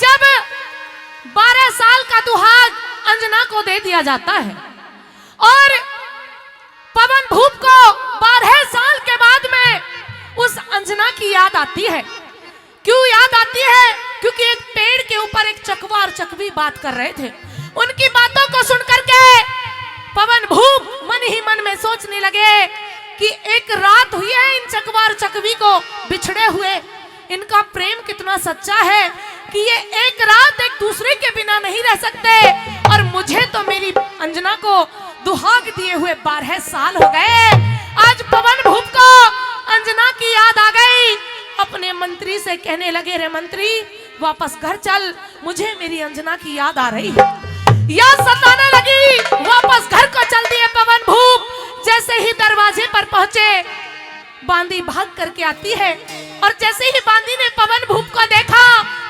जब 12 साल का दुहाग अंजना को दे दिया जाता है और पवन भूप को 12 साल के बाद में उस अंजना की याद आती है। क्यों याद आती है? क्योंकि एक पेड़ के ऊपर एक चकवा और चकवी बात कर रहे थे। उनकी बातों को सुनकर के पवन भूप मन ही मन में सोचने लगे कि एक रात हुई है इन चकवा और चकवी को बिछड़े हुए। इनका प्रेम कितना सच्चा है कि ये एक रात एक दूसरे के बिना नहीं रह सकते। और मुझे तो मेरी अंजना को दुहाग दिए हुए 12 साल हो गए। आज पवन भूप को अंजना की याद आ गई। अपने मंत्री से कहने लगे, रे मंत्री वापस घर चल, मुझे मेरी अंजना की याद आ रही है। याद सताने लगी। वापस घर को चल दिए पवन भूप। जैसे ही दरवाजे पर पहुंचे बांदी भाग करके आती है और जैसे ही बांदी ने पवन भूप को देखा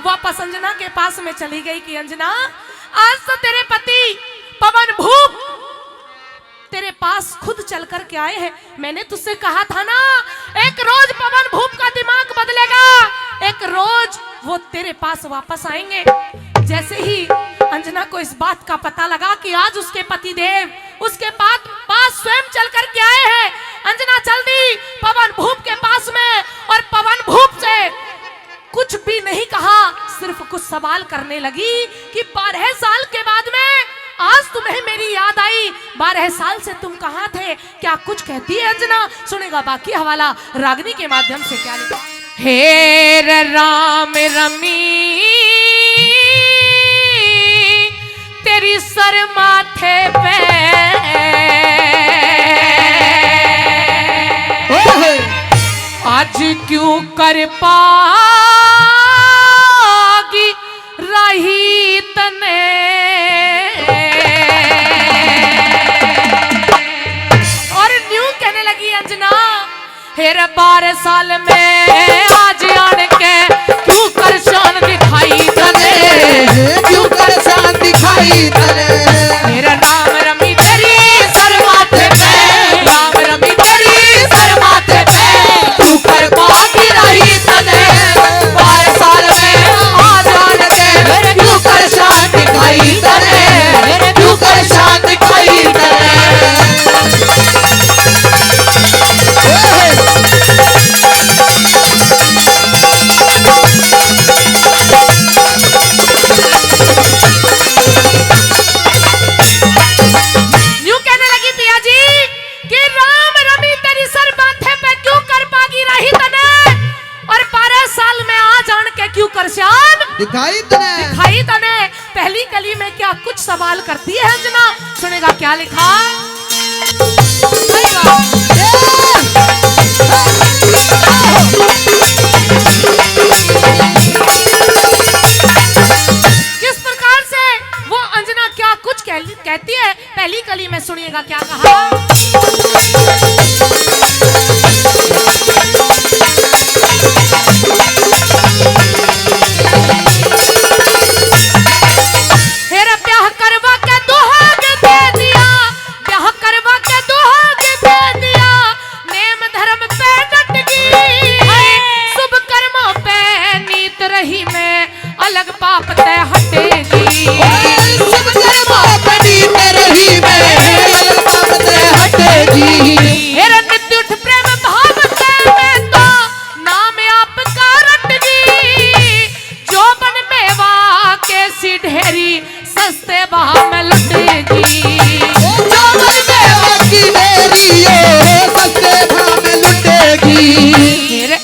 वापस अंजना के पास में चली गई कि अंजना, आज तो तेरे पति पवन भूप तेरे पास खुद चल कर के आए हैं। मैंने तुझसे कहा था ना, एक रोज पवन भूप का दिमाग बदलेगा, एक रोज वो तेरे पास वापस आएंगे। जैसे ही अंजना को इस बात का पता लगा कि आज उसके पति देव उसके पास स्वयं चल कर के आए हैं, अंजना चल दी पवन भूप के पास में और पवन भूप से कुछ भी नहीं कहा, सिर्फ कुछ सवाल करने लगी कि 12 साल के बाद में आज तुम्हें मेरी याद आई। 12 साल से तुम कहाँ थे? क्या कुछ कहती है अंजना? सुनेगा बाकी हवाला रागनी के माध्यम से। क्या लिखा? हे राम रमी तेरी सर माथे पे आज क्यों कर पागी रही तने। और न्यू कहने लगी अंजना, हेरे 12 साल में आज आन के क्यों कर शान दिखाई तने, क्यों कर शान दिखाई तने। मेरा नाम रमी तेरी सर माथे पे, नाम रमी तेरी सर माथे पे क्यों कर बाकी रही तने। 12 साल में आज आन के क्यों कर शान दिखाई तने, क्यों कर शान दिखाई तने। दिखाई तने पहली कली में क्या कुछ सवाल करती है अंजना? सुनेगा क्या लिखा? किस प्रकार से वो अंजना क्या कुछ कहती है पहली कली में? सुनिएगा क्या कहा?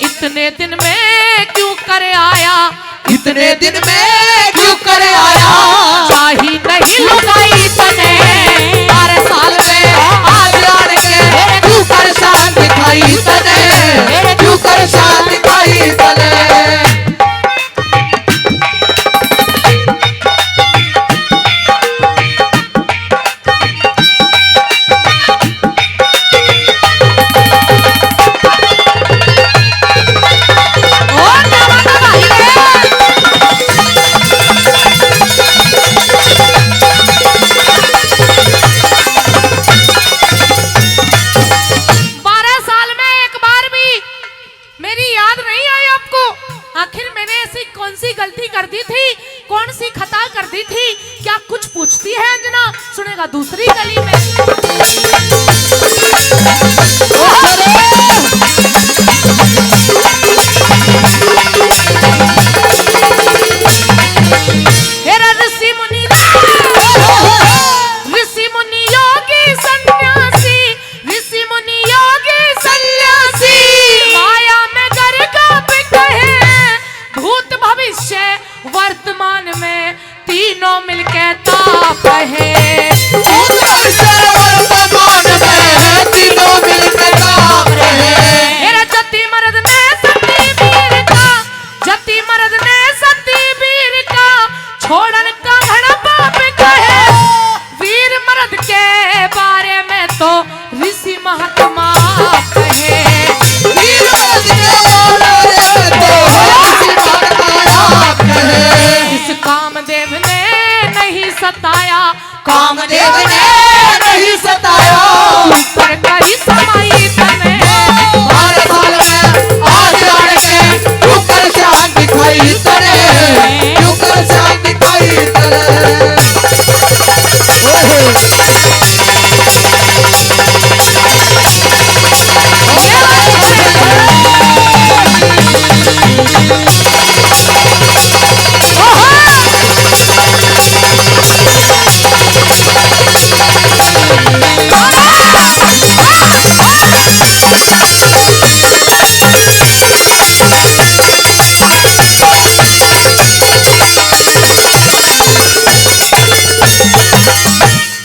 इतने दिन में क्यों कर आया, इतने दिन में क्यों कर आया। चाही नहीं लुगाई तने 12 साल में आज आन के क्यों कर शान दिखाई तने, क्यों कर शान दिखाई तने। आखिर मैंने ऐसी कौन सी गलती कर दी थी कौन सी खता कर दी थी, क्या कुछ पूछती है अंजना, सुनेगा दूसरी गली में। हेरा ऋषि मुनि योगी सन्यासी, ऋषि मुनि योगी सन्यासी, माया में गर्ग कहे, भूत भविष्य वर्तमान में तीनों मिलके ताप है। भूत भविष्य वर्तमान में तीनों मिलके ताप रहे। मेरा जति मर्द ने सती वीर का, जति मर्द ने सती वीर का, छोड़न का घड़ा पाप कहे, वीर मर्द के बारे में तो ऋषि महात्मा कहे। वीर मर्द के बारे में तो ऋषि महात्मा कहे। इस कामदेव ने नहीं सताया, कामदेव ने नहीं सताया, पर करी समाई तने, 12 साल में आ जान के तू कर शान दिखाई तने, तू कर शान दिखाई तने।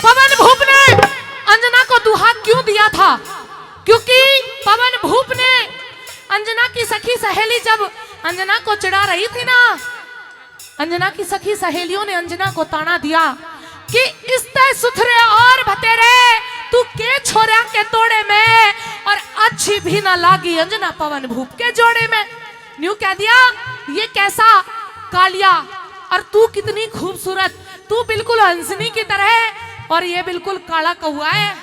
पवन भूप ने अंजना को दुहा क्यों दिया था? क्योंकि पवन भूप ने अंजना की सखी सहेली जब अंजना को चिढ़ा रही थी ना, अंजना की सखी सहेलियों ने अंजना को ताना दिया कि इस्ते सुथरे और भतेरे तू के छोरा के तोड़े में, और अच्छी भी ना लागी अंजना पवन भूप के जोड़े में। न्यू कह दिया ये कैसा कालिया, और तू कितनी खूबसूरत, तू बिल्कुल हंसनी की तरह, और ये बिल्कुल काला कौआ है,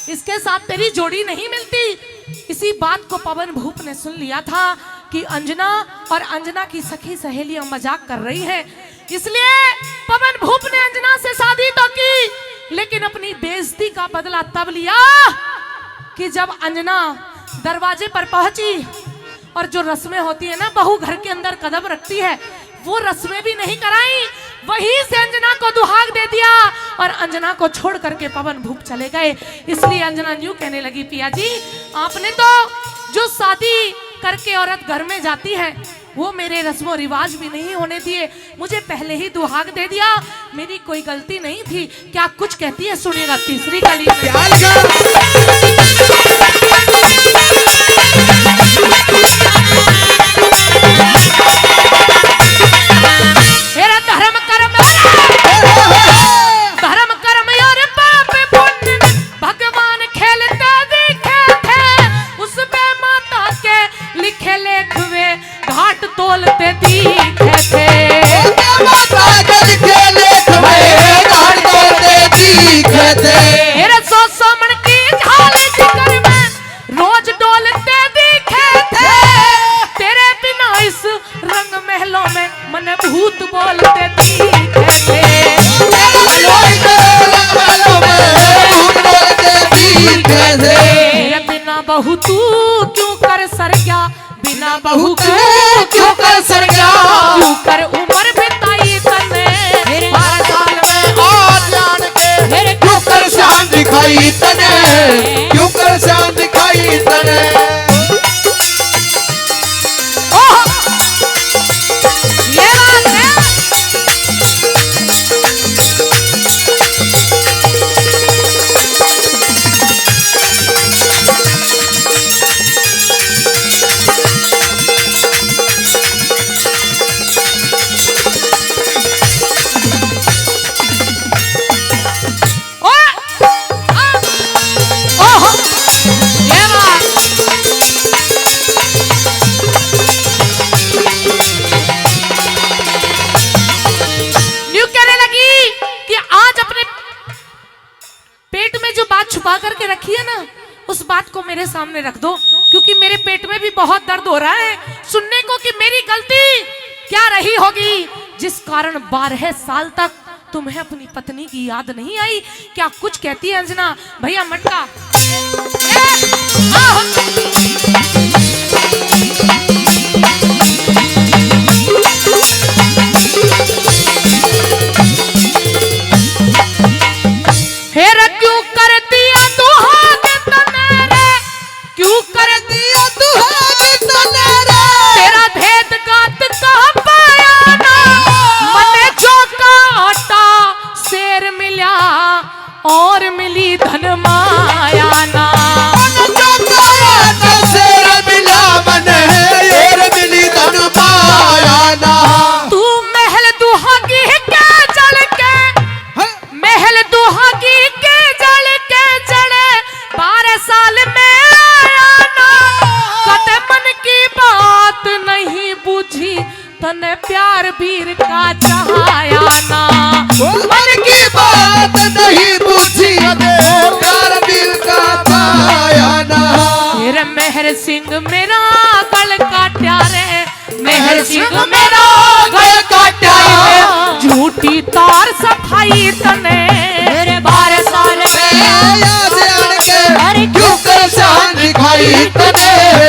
इसके साथ तेरी जोड़ी नहीं मिलती। इसी बात को पवन भूप ने सुन लिया था कि अंजना और अंजना की सखी सहेलियां मजाक कर रही हैं, इसलिए पवन भूप ने अंजना से शादी तो की, लेकिन अपनी बेइज्जती का बदला तब लिया कि जब अंजना दरवाजे पर पहुंची, और जो रस्में होती है ना, बहू घर के अंदर कदम रखती है, वो रस्में भी नहीं कराई, वहीं से अंजना को दुहाक दे दिया और अंजना को छोड़ करके पवन भूप चले गए। इसलिए अंजना यूं कहने लगी, पिया जी आपने तो जो शादी करके औरत घर में जाती है वो मेरे रस्मों रिवाज भी नहीं होने दिए, मुझे पहले ही दुहाक दे दिया, मेरी कोई गलती नहीं थी। क्या कुछ कहती है सुनिएगा तीसरी कली में। मेरा धर्म कर्म और पाप पुण्य भगवान खेलते दिखे थे, उसमें माता के लिखे लेखवे घाट तोलते दिखे थे। माता के लिखे लेखवे घाट तोलते दिखे थे। मेरे 100 मन की झाली जिगर में रोज डोलते दिखे थे, तेरे बिना इस रंग महलों में मन भूत बोलते दिखे थे। मेरे बिना बहू तू क्यों कर सर गया, बिना बहू क्यों कर सर गया, क्यों कर उम्र बिताई तने, 12 साल में आ जान के क्यों कर शान दिखाई तने, क्यों कर शान दिखाई तने। ये बात है। छुपा करके रखी है ना, उस बात को मेरे सामने रख दो, क्योंकि मेरे पेट में भी बहुत दर्द हो रहा है सुनने को कि मेरी गलती क्या रही होगी जिस कारण 12 साल तक तुम्हें अपनी पत्नी की याद नहीं आई? क्या कुछ कहती है अंजना? भैया मटका हेर क्यों कर दिया दुहाग तने रे, क्यों कर दिया दुहाग तने रे, तेरा भेद गात कह पाया ना, मने जो काटा शेर मिला और मिली धन माया ना, जो काटा शेर मिला मने शेर मिली धन माया ना। तू महल दुहागी के जल के, महल दुहागी के जल के जड़े 12 साल में आया ना, कते मन की बात नहीं बुझी तने प्यार वीर का चाहाया ना, मन की बात नहीं बुझी प्यार वीर का चाहाया ना। तेरे मेहर सिंह मेरा गल काट्या रे, मेहर सिंह मेरा गल काट्या रे, झूठी तार सफाई तने 12 साल में याद आन के क्यों कर शान दिखाई तने